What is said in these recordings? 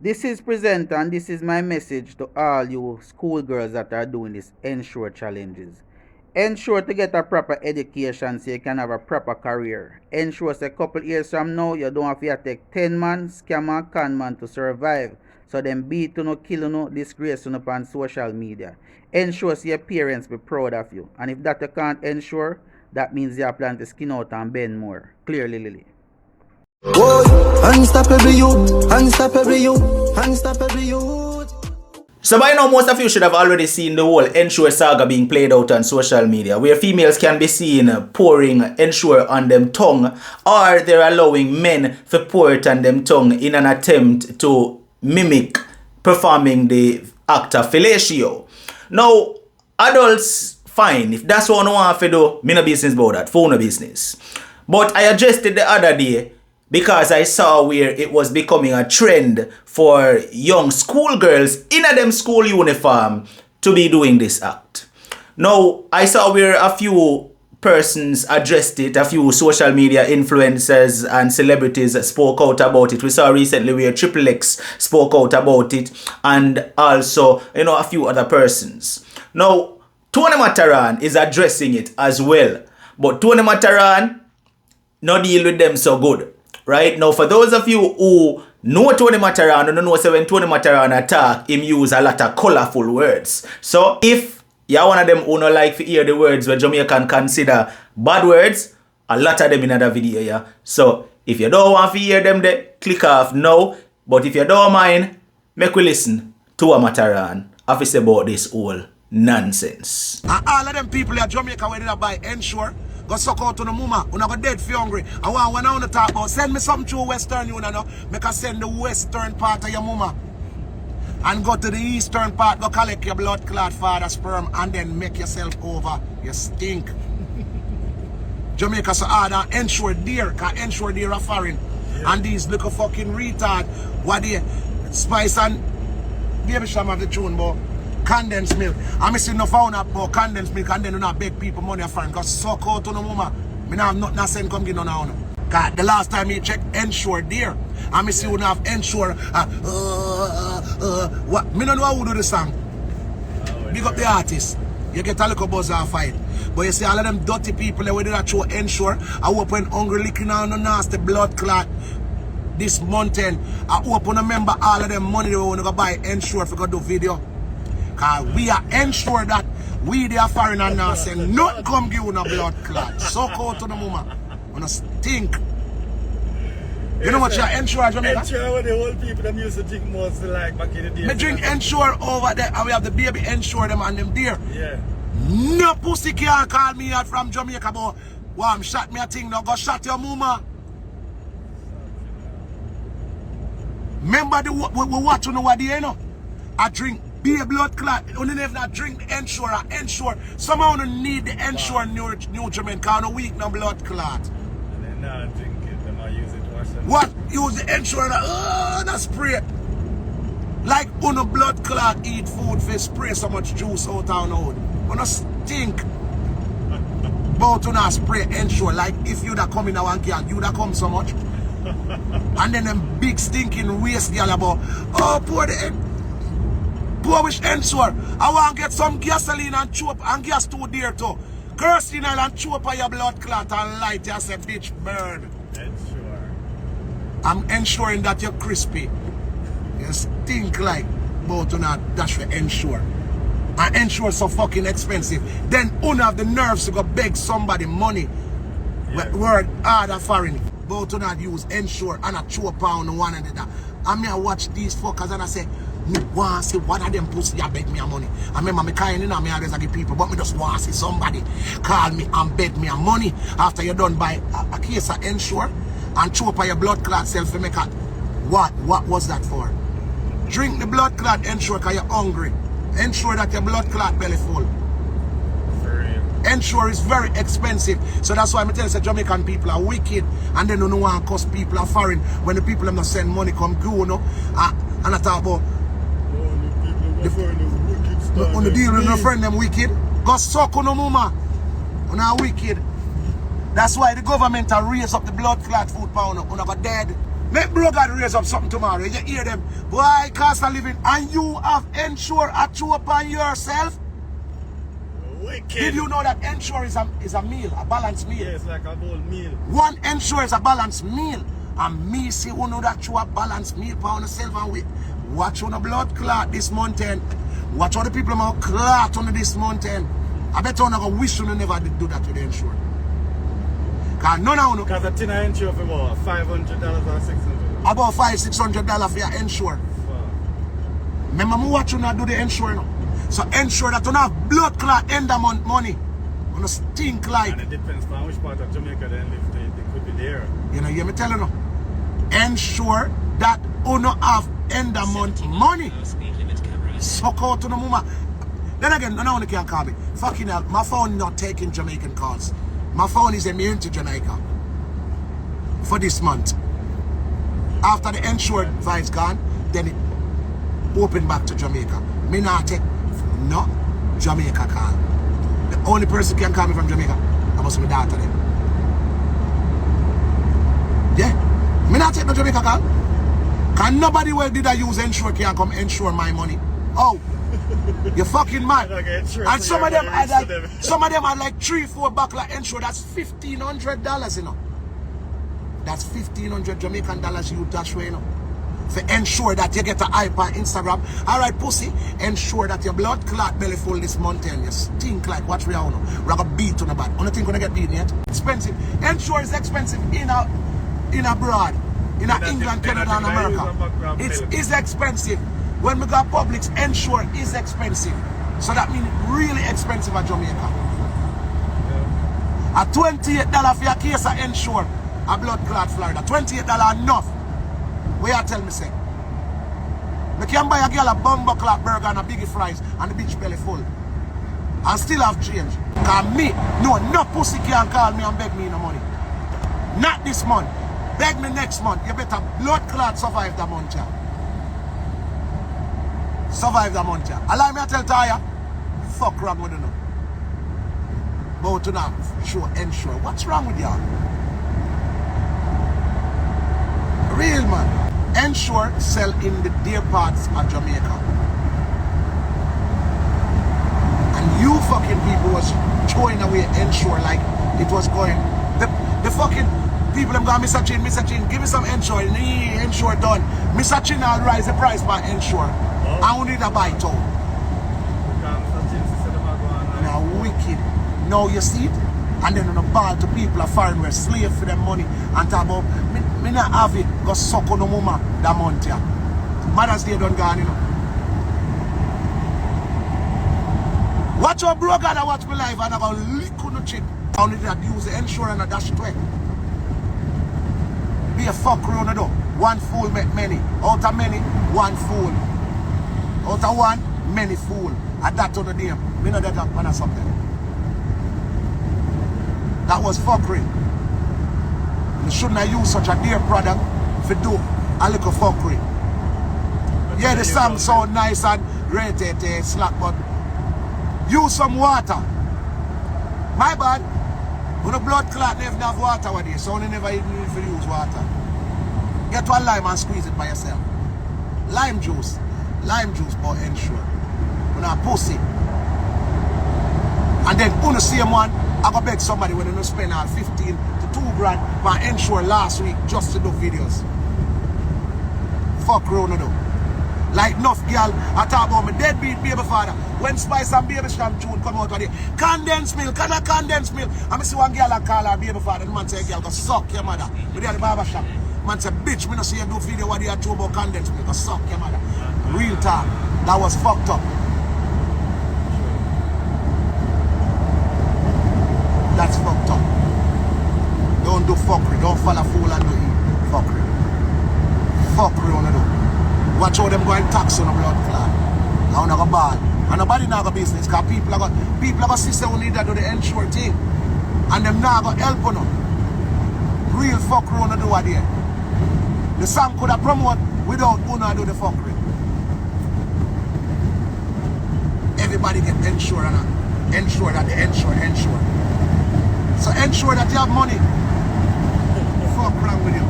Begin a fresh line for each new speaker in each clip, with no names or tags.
This is presenter and this is my message to all you schoolgirls that are doing this ensure challenges. Ensure to get a proper education so you can have a proper career. Ensure a couple years from now you don't have to take 10 man, scam and con man to survive. So them beat you no kill you disgrace you on social media. Ensure your parents be proud of you. And if that you can't ensure, that means you are planning to skin out and bend more. Clearly, Lily.
Unstoppable youth, unstoppable youth, unstoppable youth.
So by now, most of you should have already seen the whole Ensure saga being played out on social media, where females can be seen pouring Ensure on them tongue, or they're allowing men to pour it on them tongue in an attempt to mimic performing the act of fellatio. Now, adults, fine. If that's what I want to do, me no business about that. For no business. But I addressed it the other day because I saw where it was becoming a trend for young schoolgirls in a them school uniform to be doing this act. Now, I saw where a few persons addressed it, a few social media influencers and celebrities spoke out about it. We saw recently where Triple X spoke out about it, and also, a few other persons. Now, Tony Matarano is addressing it as well, but Tony Matarano no deal with them so good. Right now, for those of you who know Tony Matarano, don't know so when Tony Matarano attack, him use a lot of colorful words. So if you're one of them who don't like to hear the words where Jamaican consider bad words, a lot of them in another video, yeah. So if you don't want to hear them, then click off now. But if you don't mind, make we listen to what Matarano have to say about this whole nonsense.
And all of them people in Jamaica where they buy Ensure, go suck out to the mama, when I go dead for hungry. And when I want to talk about, send me something to Western Union, make us send the western part of your mama. And go to the eastern part, go collect your blood clot father sperm, and then make yourself over. You stink. Jamaica so hard and Ensure dear, because Ensure dear are foreign. Yeah. And these little fucking retard, what they, Spice and Baby Sham have the tune, boy. Condensed milk. I'm missing no found up about condensed milk and then you not beg people money for because suck out to no mama. Me not have nothing to send come get no now. Cause the last time you checked Ensure dear. I miss you have Ensure what me don't know who do the song. Big up the artist. You get a little buzz and fight. But you see all of them dirty people that we did that show Ensure. I hope when hungry licking on the nasty blood clot this mountain. I hope when remember all of them money they want to go buy Ensure if we go do video. Cause we are ensure that we the foreigner now say nothing come give you no blood clot. Suck out to the mama. Wanna stink. You know what you Ensure Jamaica?
Ensure what the old people them used to drink most like back in the day.
Me drink Ensure over there and we have the baby Ensure them and them there.
Yeah.
No pussy can't call me out from Jamaica but I'm shot me a thing now go shot your mama. Remember the we watch on the what you know? I drink be a blood clot. Only if not drink the Ensure. Somehow you need the Ensure nutriment because no weak no blood clot.
And then now drink it, then I use it wash them.
What? Use the Ensure that spray. Like on a blood clot eat food for spray so much juice out and out. On a stink. But on a spray Ensure like if you that come in a one can you that come so much. And then them big stinking waste girl about pour the poor wish Ensure. I want to get some gasoline and chew up and gas too dear too. Kerosene and chew up on your blood clot and light you say bitch burn.
Ensure.
I'm ensuring that you're crispy. You stink like but not dash for Ensure. And Ensure so fucking expensive. Then you have the nerves to go beg somebody money. Yeah. Word harder foreign. But not use Ensure and a chew up on one and the other. I mean I watch these fuckers and I say me want to see one of them pussy that beg me a money. I remember me kind in and me always give people, but me just want to see somebody call me and beg me a money after you're done by a case of Ensure and chew up on your blood clot self to make a what was that for? Drink the blood clot Ensure because you're hungry. Ensure that your blood clot belly full. Ensure is very expensive. So that's why I tell you that Jamaican people are wicked and they don't want to cost people are foreign when the people them not send money come go, you know. And I talk about on the deal with no friend them wicked. Go suck on no mama. On our wicked. That's why the government are raise up the blood clot food pound on our dead. Make bro God raise up something tomorrow. You hear them. Why cost of living and you have ensure a chew upon yourself?
Wicked.
Did you know that ensure is a meal, a balanced meal?
Yeah, it's like a whole meal.
One ensure is a balanced meal. And me see who know that chew a balanced meal for yourself and we watch on the blood clot this mountain. Watch all the people about clot on this mountain. I bet you never wish you never did do that with the ensure. Cause none of you
Because a tin of ensure for about $500 or $600.
about $500-600 for your ensure.
Wow.
Remember me watch you not do the ensure now. So ensure that you don't have blood clot end of month money. You don't stink like.
And it depends on which part of Jamaica they live. They could be there.
You know, hear me telling you. Ensure that you don't have end of month money. Suck out to the mama. Then again, no one can call me. Fucking hell, my phone not taking Jamaican calls. My phone is immune to Jamaica for this month. After the insured vice gone, then it open back to Jamaica. Me not take no Jamaica call. The only person can call me from Jamaica, I must be my daughter then. Yeah, me not take no Jamaica call. Cause nobody will did I use insure can come insure my money. Oh, you fucking mad.
Okay, insure,
And
so
some of them
you're
had
gonna
like
reach to them.
some of them had like 3-4 buckler insure. That's $1,500, you know. That's 1,500 Jamaican dollars you dash away, you know. For ensure that you get a hype on Instagram. Alright, pussy, ensure that your blood clot belly full this mountain. You stink like watch me out now. We're gonna beat on the bad. I don't think we're gonna get beaten yet. Expensive. Ensure is expensive in abroad. In England, Canada, and America. It is expensive. When we got Publix, ensure is expensive. So that means really expensive at Jamaica. A $28 for your case of ensure a blood clot Florida. $28 enough. Where you tell me say? I can buy a girl a bumbo clot burger and a biggie fries and the bitch belly full. And still have change. Cause me, no pussy can call me and beg me no money. Not this month. Beg me next month. You better blood clot survive the month, yeah. Survive the month, yeah. Allow me to tell Taya, fuck wrong with you now. But to now, sure, ensure. What's wrong with y'all? Real man. Ensure sell in the dear parts of Jamaica. And you fucking people was throwing away ensure like it was going. The fucking people them going, Mr. Chin, give me some ensure. Ensure done. Mr. Chin, I'll rise the price by ensure. I only need a buy too. Now wicked. Now you see it? And then on the ball to people are foreign were slave for them money and talk about me not have it go suck on the mama that month here. Mother's Day done gone, you know. Watch your bro God watch me live and I go lick on the chip. I only did use the insurance and dash it away. Be a fuck around the door. One fool make many. Out of many, one fool. Out of one, many fool. And that on the name. Me know that one or something. That was fuckery. You shouldn't have used such a dear product for do a little fuckery. Yeah, the song sound nice and rated slack, but use some water. My bad. When the blood clot never have water with you, so you never even need to use water. Get one lime and squeeze it by yourself. Lime juice for ensure. When a pussy. And then on the same one, I go beg somebody when they spend all 15 to 2 grand for ensure last week just to do videos. Fuck Ronaldo. Like enough girl, I talk about my deadbeat baby father. When Spice and Baby Sham tune come out of there, condensed milk, can I condensed milk? I see one girl I call her baby father, the man say, girl, go suck your mother. But at the barber shop, man say, bitch, me no see you do video what they are talking about condensed milk, go suck your mother. Real talk. That was fucked up. That's fucked up. Don't do fuckery. Don't fall a fool and do fuckery. Fuckery on the do. Watch how them go and tax on the blood clot. I wanna go bad. And nobody now got business because people are going sister who need to do the ensure thing. And them now got help on them. Real fuckery on the do what there. The song could have promote without Una do the fuckery. Everybody get ensure and ensure that they ensure. So ensure that you have money. Fuck wrong with you.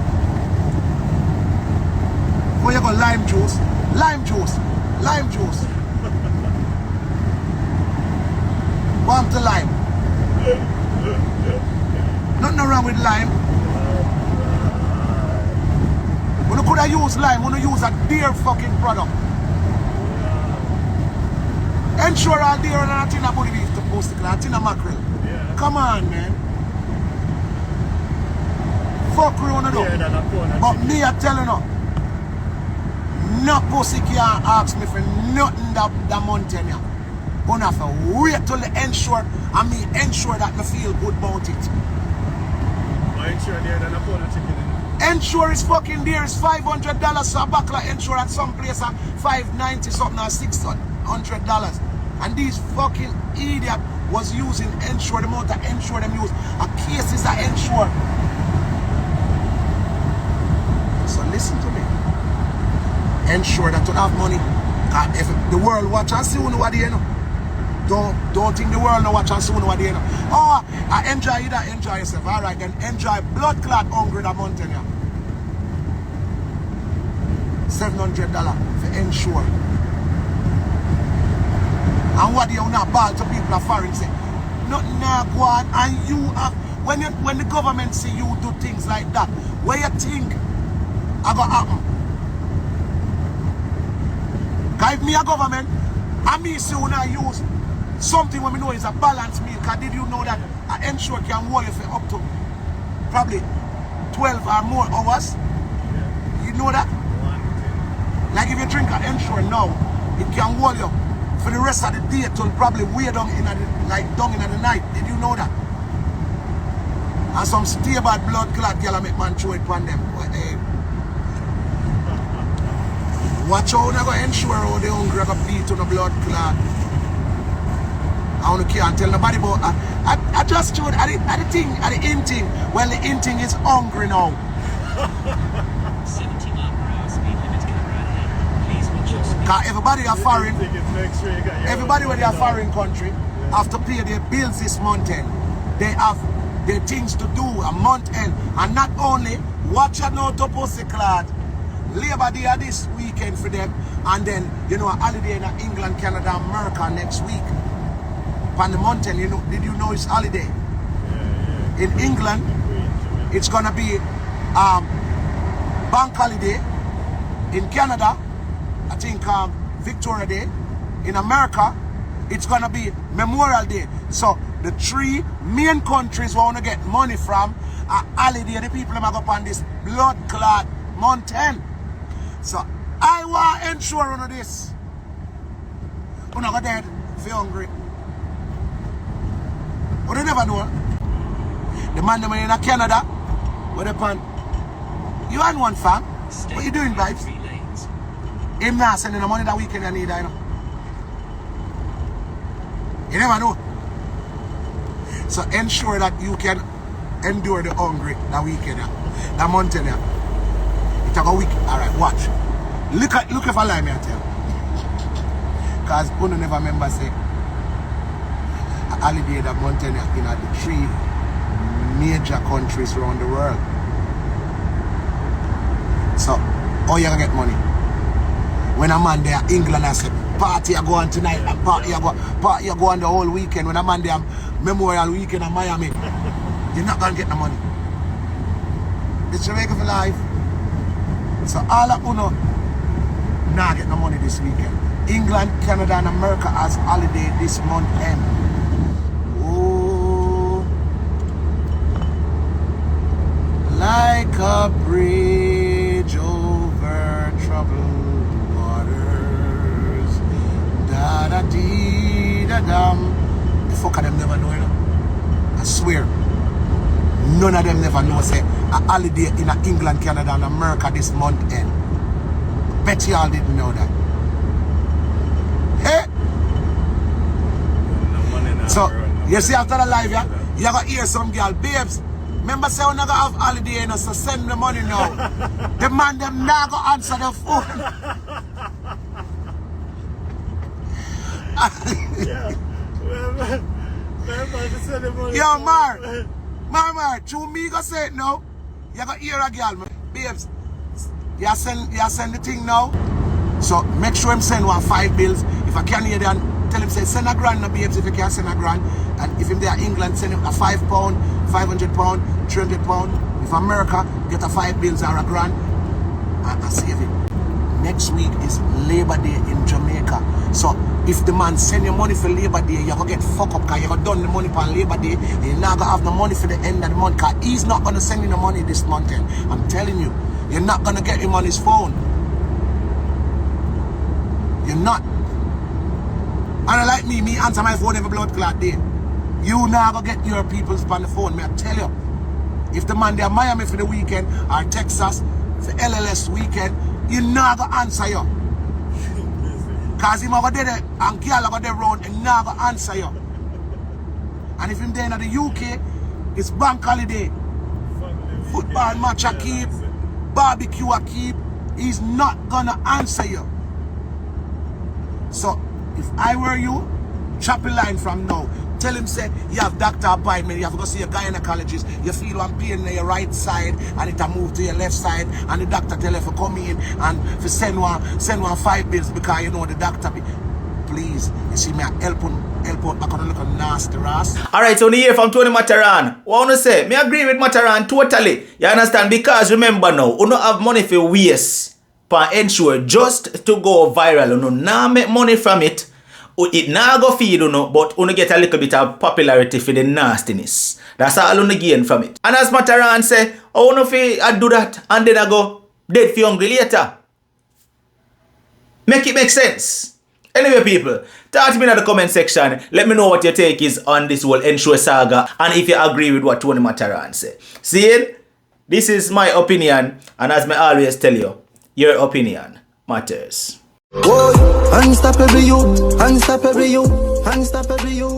Before you go lime juice. Lime juice. Lime juice. Warm to lime. Nothing wrong with lime. When you could have used lime, when you use a dear fucking product. Ensure all deer and a tin of bully beef to post it, a tin of mackerel.
Yeah.
Come on, man. Fuck around it
Yeah,
up.
that phone
But me, I tell you no. No pussy can't ask me for nothing that mountain here. Gonna have to wait till the ensure and me ensure that me feel good about it.
I ensure there than a pound of chicken.
Ensure is fucking there. It's $500 for a buckler ensure at some place at $590 something or $600. And these fucking idiot was using ensure, the amount of ensure them use. A case is a ensure. So listen to me. Ensure that you have money. If the world watch and see you know what they know. Don't think the world know watch and see you know what they know. Oh, I enjoy that, enjoy yourself. Alright, then enjoy blood clot hungry that mountain here. $700 for ensure. And what do you not ball to people of foreign say? Nothing now go on and you have when the government see you do things like that, where you think I go happen? Cause if me a government and me see when I use something when me know is a balanced meal, cause did you know that I ensure can hold you for up to probably 12 or more hours? You know that? Like if you drink an ensure now, it can hold you for the rest of the day till probably way down in the down in the night. Did you know that? And some stay bad blood clot girl make man throw it on them. Hey. Watch out, I go ensure how they hungry I go beat on the blood clot. I can't tell nobody but I just showed at the in thing. Well the in thing is hungry now.
70 mile per hour speed limit camera ahead. Please watch your speed.
Cause everybody are foreign.
Make sure you got your
Everybody when they are foreign country have to pay their bills this month end. They have their things to do a month end. And not only watch out now to pussy clad. Labor Day this weekend for them. And then, you know, a holiday in England, Canada, America next week. On the mountain, you know, did you know it's holiday? In England, it's gonna be bank holiday. In Canada, I think Victoria Day. In America, it's gonna be Memorial Day. So the three main countries we want to get money from are holiday. The people that go on this blood clot mountain. So I want to ensure on this. When I go dead, feel hungry. But you never know. The man them in Canada, what upon you and one fam. What you doing, vibes? Him not sending the money that weekend I need, I know. You never know. So ensure that you can endure the hungry that weekend, that mountain. It's a week. Alright, watch. Look if I lie me I tell. Cause you never remember say a holiday that mountain in the three major countries around the world. So how you gonna get money? When a man there England I say party I go on tonight and party I go on the whole weekend. When a man there Memorial weekend in Miami, you're not gonna get the money. It's Jamaica for life. So all of you now get no money this weekend. England, Canada and America has holiday this month end. Oh, like a bridge over troubled waters. Da da dee da dum. The fuck of them never know, you know. I swear. None of them never know say a holiday in England, Canada and America this month end. Bet y'all didn't know that. Hey! So, you see after the live, yeah, you gotta hear some girl, babes. Remember say we're not gonna have holiday, you know, so send the money now. The man them now go answer the phone. Yo, Mar, to me go say it now. You gotta hear a girl, babes. You send the thing now. So make sure him send 5 bills. If I can hear then tell him say send a grand no babes if you can send a grand. And if him there England send him a £5, £500, £300. If America get a 5 bills or a grand and save it. Next week is Labor Day in Jamaica. So if the man send you money for Labor Day, you're gonna get fucked up because you're gonna done the money for Labor Day. You're not gonna have the money for the end of the month because he's not gonna send you the money this month. I'm telling you, you're not gonna get him on his phone. You're not. And like me answer my phone every blood clot day. You now gonna get your people's on the phone, me I tell you. If the man there Miami for the weekend or Texas for LLS weekend, you not gonna answer you. Cause him over there and girl over there round and not gonna answer you. And if him there in the UK, it's bank holiday. Football match I keep, barbecue I keep, he's not gonna answer you. So if I were you, chop a line from now. Tell him say you have doctor appointment, you have to go see a gynecologist, you feel one pain on your right side and it a move to your left side and the doctor tell you to come in and to send one 5 bills because you know the doctor be. Please, you see me help out back on the little nasty ass.
Alright, so you hear from Tony Matarano. What I want to say, me agree with Matarano totally. You understand? Because remember now, you don't have money for waste for ensure just to go viral. You now make money from it. It now go feed you know, but you get a little bit of popularity for the nastiness. That's all you gain from it. And as Matarano say, I want to do that and then I go dead for hungry later. Make it make sense. Anyway, people, talk to me in the comment section. Let me know what your take is on this whole Ensure saga and if you agree with what Tony Matarano say. See, this is my opinion, and as I always tell you, your opinion matters.
Boy, unstoppable you, unstoppable you, unstoppable you.